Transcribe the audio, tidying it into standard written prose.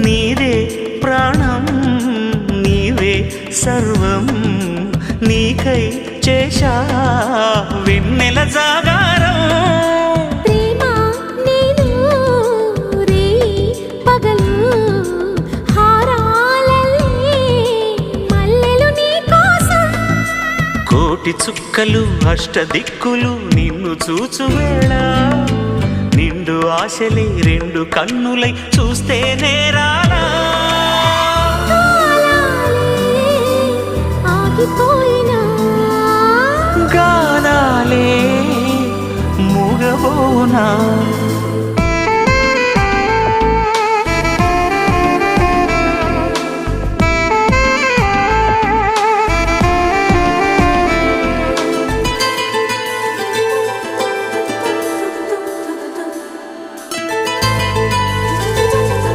నీదే ప్రాణం నీవే సర్వం నీకై చేశా వెన్నెల జాగారం ప్రేమ నేను రే పగలు హారాలల్లే మల్లెలు నీ కోసం కోటి చుక్కలు అష్టదిక్కులు నిన్ను చూచువేళ నిండు ఆశలే రెండు కన్నులై చూస్తే నేరాలా ఆగిపోయినా గానాలే మూగబోనా